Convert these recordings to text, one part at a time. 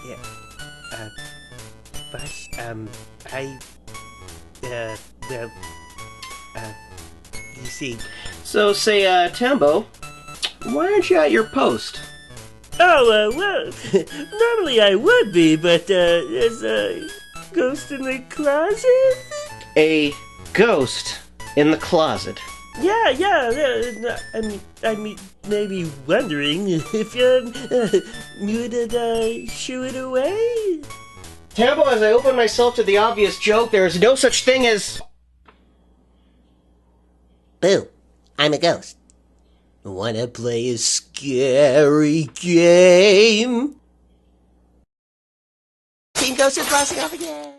Yeah. Uh, but, well, you see... So, say, Tambo, why aren't you at your post? Oh, well, normally I would be, but, there's a ghost in the closet? A ghost in the closet. Yeah, I mean, maybe wondering if you would, shoo it away? Tambo, as I open myself to the obvious joke, there is no such thing as... Boo, I'm a ghost. Wanna play a scary game? Team Ghost is crossing off again!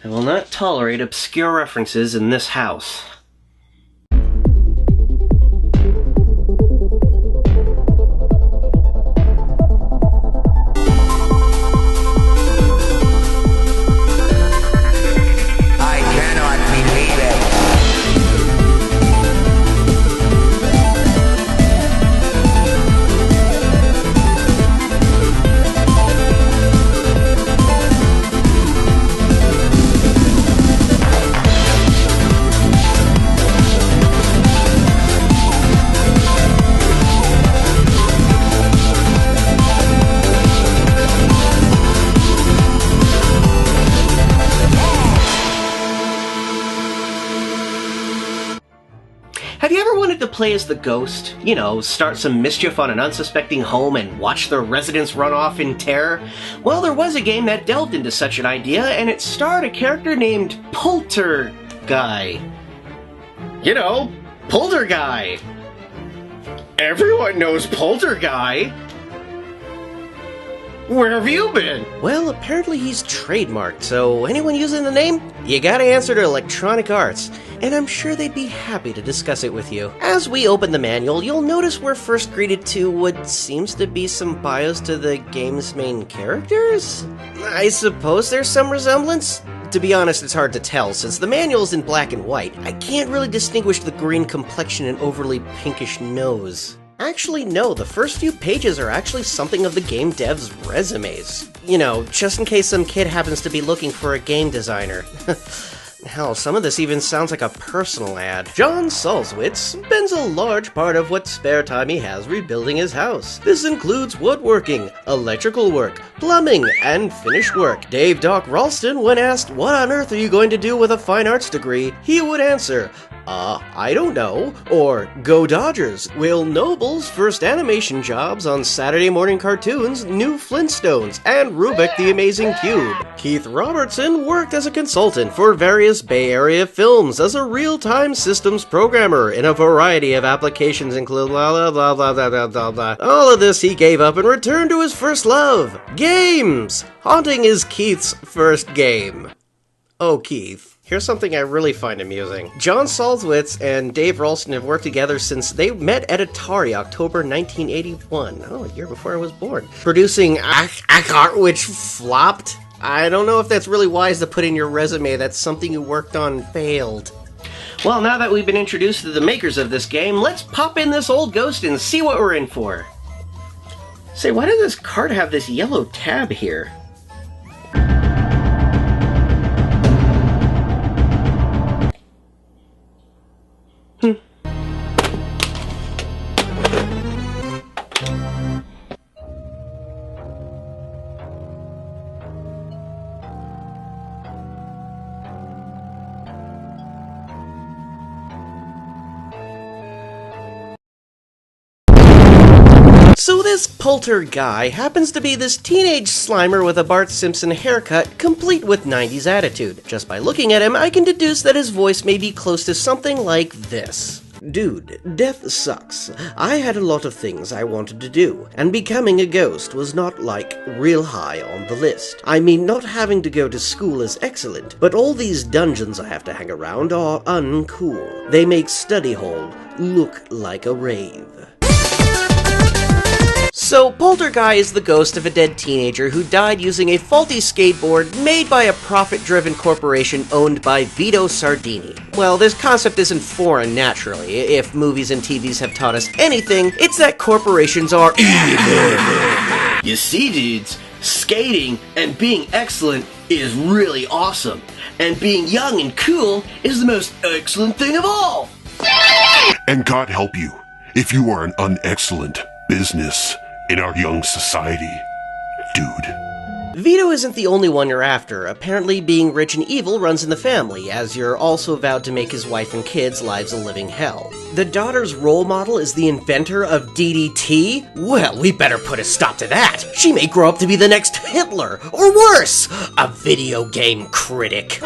I will not tolerate obscure references in this house. Have you ever wanted to play as the ghost? You know, start some mischief on an unsuspecting home and watch the residents run off in terror? Well, there was a game that delved into such an idea, and it starred a character named Polterguy. You know, Polterguy. Everyone knows Polterguy. Where have you been? Well, apparently he's trademarked, so anyone using the name, you gotta answer to Electronic Arts, and I'm sure they'd be happy to discuss it with you. As we open the manual, you'll notice we're first greeted to what seems to be some bios to the game's main characters? I suppose there's some resemblance? To be honest, it's hard to tell, since the manual's in black and white. I can't really distinguish the green complexion and overly pinkish nose. Actually, no, the first few pages are actually something of the game dev's resumes. You know, just in case some kid happens to be looking for a game designer. Hell, some of this even sounds like a personal ad. John Salzwitz spends a large part of what spare time he has rebuilding his house. This includes woodworking, electrical work, plumbing, and finish work. Dave Doc Ralston, when asked, "What on earth are you going to do with a fine arts degree?" he would answer, I don't know, or "Go Dodgers." Will Noble's first animation jobs on Saturday morning cartoons, New Flintstones, and Rubik the Amazing Cube. Keith Robertson worked as a consultant for various Bay Area films as a real-time systems programmer in a variety of applications including blah blah blah blah blah blah blah. All of this he gave up and returned to his first love, games. Haunting is Keith's first game. Oh, Keith. Here's something I really find amusing. John Salzwitz and Dave Ralston have worked together since they met at Atari, October 1981. Oh, a year before I was born. Producing Akart, which flopped. I don't know if that's really wise to put in your resume. That's something you worked on failed. Well, now that we've been introduced to the makers of this game, let's pop in this old ghost and see what we're in for. Say, why does this card have this yellow tab here? So this Polterguy happens to be this teenage Slimer with a Bart Simpson haircut, complete with 90s attitude. Just by looking at him, I can deduce that his voice may be close to something like this. Dude, death sucks. I had a lot of things I wanted to do, and becoming a ghost was not, like, real high on the list. I mean, not having to go to school is excellent, but all these dungeons I have to hang around are uncool. They make study hall look like a rave. So, Polterguy is the ghost of a dead teenager who died using a faulty skateboard made by a profit-driven corporation owned by Vito Sardini. Well, this concept isn't foreign, naturally. If movies and TVs have taught us anything, it's that corporations are evil. You see, dudes, skating and being excellent is really awesome. And being young and cool is the most excellent thing of all. And God help you if you are an unexcellent business in our young society, dude. Vito isn't the only one you're after. Apparently being rich and evil runs in the family, as you're also vowed to make his wife and kids' lives a living hell. The daughter's role model is the inventor of DDT? Well, we better put a stop to that. She may grow up to be the next Hitler, or worse, a video game critic.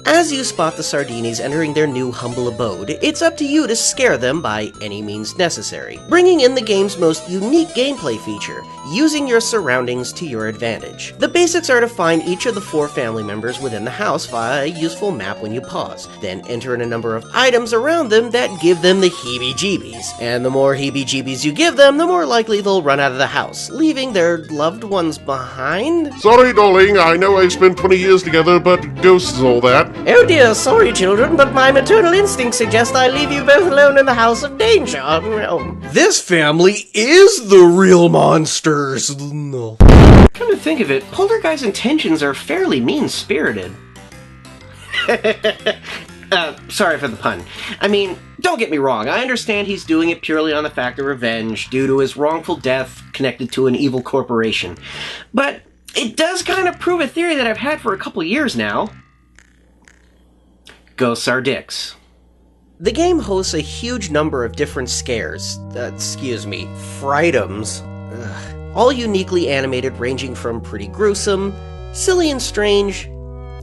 As you spot the Sardinis entering their new humble abode, it's up to you to scare them by any means necessary, bringing in the game's most unique gameplay feature, using your surroundings to your advantage. The basics are to find each of the 4 family members within the house via a useful map when you pause, then enter in a number of items around them that give them the heebie-jeebies, and the more heebie-jeebies you give them, the more likely they'll run out of the house, leaving their loved ones behind? Sorry, darling, I know I spent 20 years together, but ghosts and all that. Oh dear, sorry children, but my maternal instincts suggest I leave you both alone in the house of danger. This family is the real monsters. No. Come to think of it, Polterguy's intentions are fairly mean-spirited. Sorry for the pun. I mean, don't get me wrong, I understand he's doing it purely on the fact of revenge due to his wrongful death connected to an evil corporation. But it does kind of prove a theory that I've had for a couple years now. Ghosts are dicks. The game hosts a huge number of different scares, frightums, all uniquely animated, ranging from pretty gruesome, silly and strange,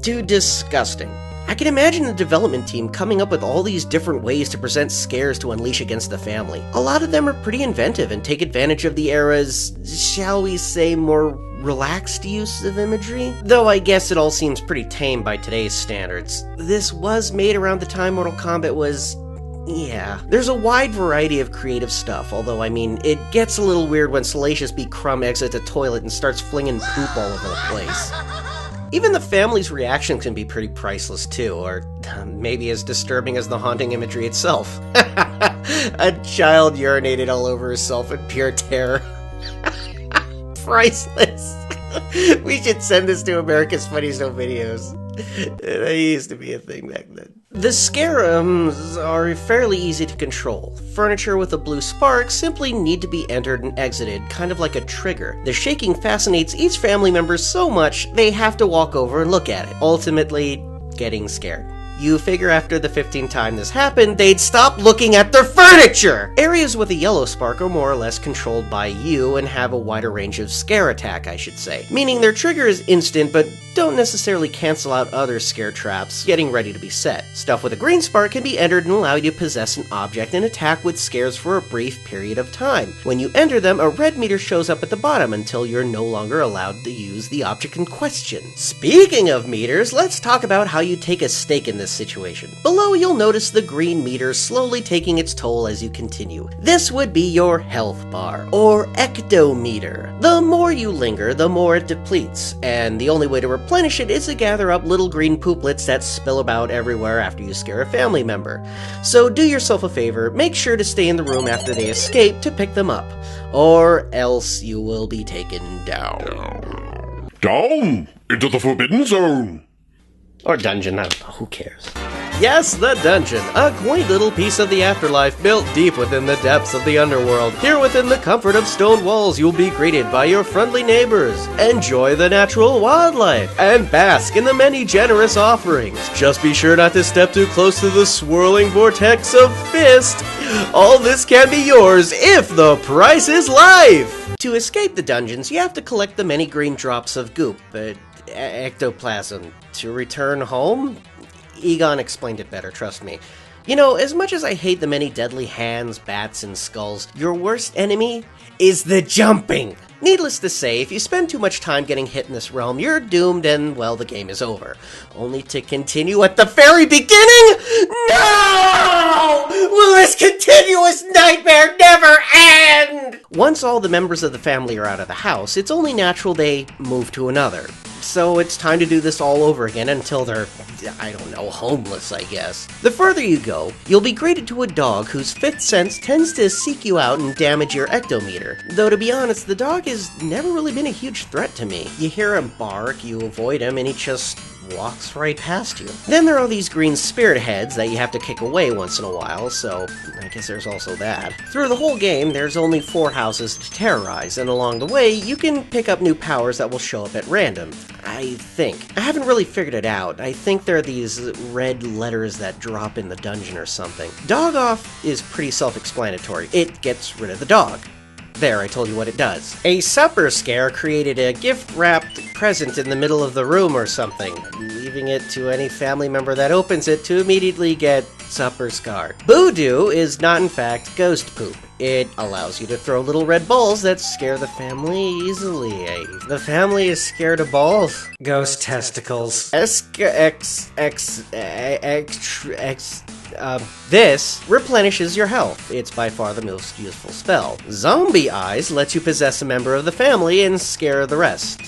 to disgusting. I can imagine the development team coming up with all these different ways to present scares to unleash against the family. A lot of them are pretty inventive and take advantage of the era's, shall we say, more relaxed use of imagery? Though I guess it all seems pretty tame by today's standards. This was made around the time Mortal Kombat was... yeah. There's a wide variety of creative stuff, although, I mean, it gets a little weird when Salacious B. Crumb exits a toilet and starts flinging poop all over the place. Even the family's reaction can be pretty priceless too, or maybe as disturbing as the haunting imagery itself. A child urinated all over herself in pure terror. Priceless. We should send this to America's Funniest Home Videos. That used to be a thing back then. The scarums are fairly easy to control. Furniture with a blue spark simply need to be entered and exited, kind of like a trigger. The shaking fascinates each family member so much, they have to walk over and look at it, ultimately getting scared. You figure after the 15th time this happened, they'd stop looking at their furniture! Areas with a yellow spark are more or less controlled by you and have a wider range of scare attack, I should say. Meaning their trigger is instant, but don't necessarily cancel out other scare traps getting ready to be set. Stuff with a green spark can be entered and allow you to possess an object and attack with scares for a brief period of time. When you enter them, a red meter shows up at the bottom until you're no longer allowed to use the object in question. Speaking of meters, let's talk about how you take a stake in this situation. Below, you'll notice the green meter slowly taking its toll as you continue. This would be your health bar, or ectometer. The more you linger, the more it depletes, and the only way to replenish it is to gather up little green pooplets that spill about everywhere after you scare a family member. So do yourself a favor, make sure to stay in the room after they escape to pick them up, or else you will be taken down. Down into the Forbidden Zone. Or dungeon, I don't know, who cares? Yes, the dungeon, a quaint little piece of the afterlife built deep within the depths of the underworld. Here within the comfort of stone walls, you'll be greeted by your friendly neighbors. Enjoy the natural wildlife, and bask in the many generous offerings. Just be sure not to step too close to the swirling vortex of fist. All this can be yours if the price is life! To escape the dungeons, you have to collect the many green drops of goop, ectoplasm. To return home? Egon explained it better, trust me. You know, as much as I hate the many deadly hands, bats, and skulls, your worst enemy is the jumping! Needless to say, if you spend too much time getting hit in this realm, you're doomed and, well, the game is over. Only to continue at the very beginning? No! Will this continuous nightmare never end? Once all the members of the family are out of the house, it's only natural they move to another. So it's time to do this all over again until they're, I don't know, homeless, I guess. The further you go, you'll be greeted to a dog whose fifth sense tends to seek you out and damage your ectometer. Though to be honest, the dog has never really been a huge threat to me. You hear him bark, you avoid him, and he just walks right past you. Then there are these green spirit heads that you have to kick away once in a while, so I guess there's also that. Through the whole game, there's only 4 houses to terrorize, and along the way, you can pick up new powers that will show up at random. I think. I haven't really figured it out. I think there are these red letters that drop in the dungeon or something. Dog off is pretty self-explanatory. It gets rid of the dog. There, I told you what it does. A supper scare created a gift-wrapped present in the middle of the room or something, leaving it to any family member that opens it to immediately get supper scarred. Voodoo is not in fact ghost poop. It allows you to throw little red balls that scare the family easily. The family is scared of balls. Ghost testicles. This replenishes your health. It's by far the most useful spell. Zombie Eyes lets you possess a member of the family and scare the rest.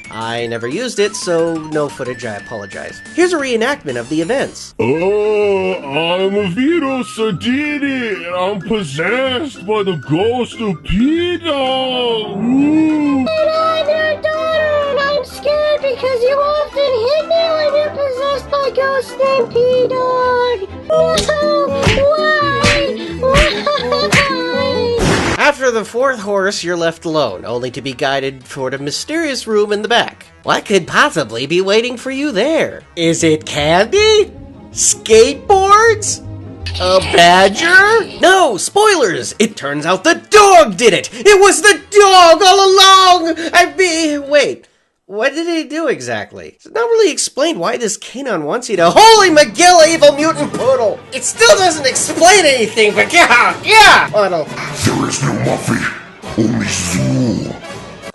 I never used it, so no footage, I apologize. Here's a reenactment of the events. I'm Vito Sardini, and I'm possessed by the ghost of Peter. And I'm your daughter, and I'm scared because you often hit me when you're possessed by ghosts named P-Dog. No, why? After the 4th horse, you're left alone, only to be guided toward a mysterious room in the back. What could possibly be waiting for you there? Is it candy? Skateboards? A badger? No, spoilers! It turns out the dog did it! It was the dog all along! Wait. What did he do exactly? It's not really explained why this canine wants you to— Holy McGill, evil mutant poodle! It still doesn't explain anything, but yeah! Poodle. There is no Muffy, only Zoo.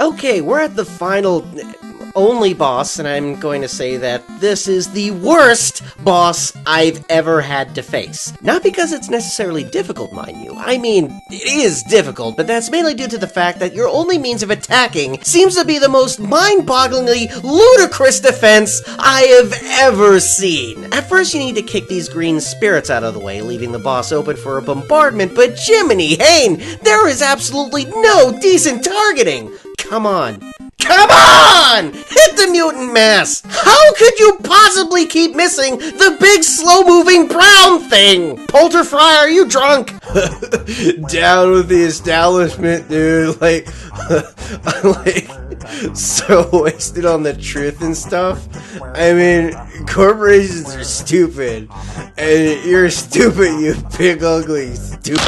Okay, we're at the final, only boss, and I'm going to say that this is the worst boss I've ever had to face. Not because it's necessarily difficult, mind you. I mean, it is difficult, but that's mainly due to the fact that your only means of attacking seems to be the most mind-bogglingly ludicrous defense I have ever seen. At first, you need to kick these green spirits out of the way, leaving the boss open for a bombardment, but Jiminy Hane, there is absolutely no decent targeting! Come on. Come on! Hit the mutant mass! How could you possibly keep missing the big slow-moving brown thing? Polterfry, are you drunk? Down with the establishment, dude. I'm so wasted on the truth and stuff. I mean, corporations are stupid. And you're stupid, you big ugly stupid.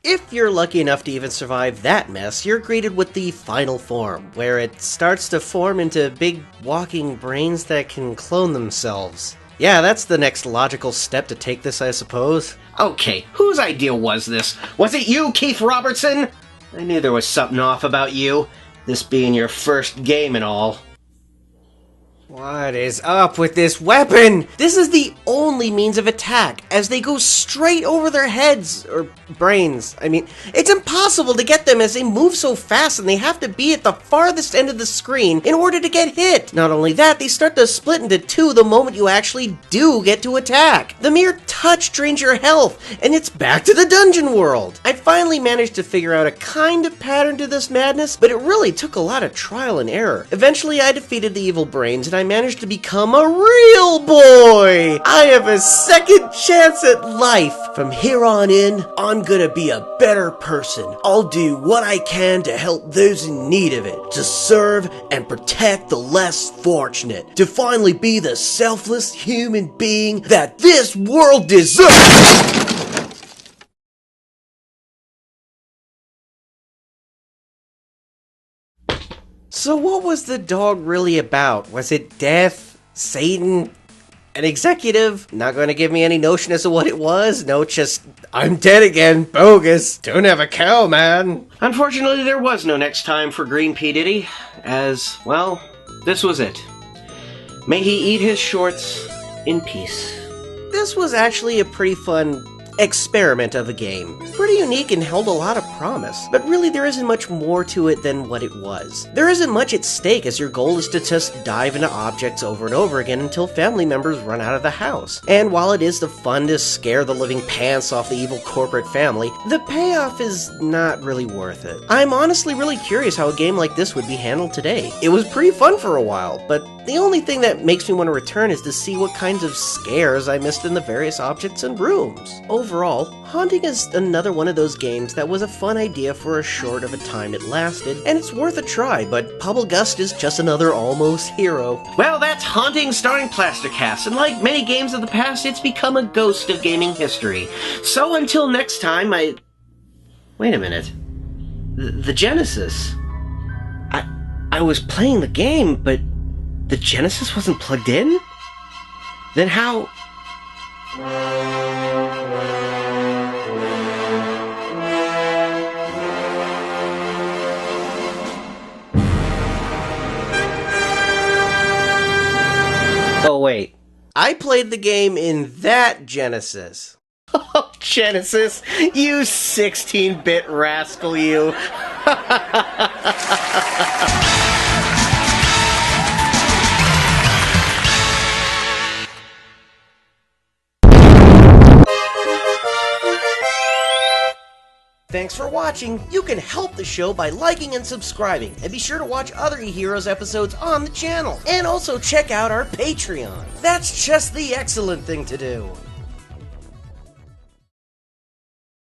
If you're lucky enough to even survive that mess, you're greeted with the final form, where it starts to form into big walking brains that can clone themselves. Yeah, that's the next logical step to take this, I suppose. Okay, whose idea was this? Was it you, Keith Robertson? I knew there was something off about you, this being your first game and all. What is up with this weapon? This is the only means of attack, as they go straight over their heads, or brains. I mean, it's impossible to get them as they move so fast and they have to be at the farthest end of the screen in order to get hit. Not only that, they start to split into 2 the moment you actually do get to attack. The mere touch drains your health, and it's back to the dungeon world. I finally managed to figure out a kind of pattern to this madness, but it really took a lot of trial and error. Eventually, I defeated the evil brains, and I managed to become a real boy! I have a second chance at life! From here on in, I'm gonna be a better person. I'll do what I can to help those in need of it, to serve and protect the less fortunate, to finally be the selfless human being that this world deserves! So what was the dog really about? Was it death? Satan? An executive? Not going to give me any notion as to what it was? No, just, I'm dead again, bogus. Don't have a cow, man. Unfortunately, there was no next time for Green P. Diddy, as, well, this was it. May he eat his shorts in peace. This was actually a pretty fun experiment of a game. Pretty unique and held a lot of promise, but really there isn't much more to it than what it was. There isn't much at stake as your goal is to just dive into objects over and over again until family members run out of the house. And while it is the fun to scare the living pants off the evil corporate family, the payoff is not really worth it. I'm honestly really curious how a game like this would be handled today. It was pretty fun for a while, but the only thing that makes me want to return is to see what kinds of scares I missed in the various objects and rooms. Overall, Haunting is another one of those games that was a fun idea for as short of a time it lasted, and it's worth a try, but Polterguy is just another almost hero. Well, that's Haunting starring Plastercast, and like many games of the past, it's become a ghost of gaming history. So until next time, Wait a minute. The Genesis. I was playing the game, but the Genesis wasn't plugged in? Then how... Oh, wait. I played the game in that Genesis. Oh, Genesis, you 16-bit rascal, you. Thanks for watching. You can help the show by liking and subscribing, and be sure to watch other eHeroes episodes on the channel, and also check out our Patreon. That's just the excellent thing to do.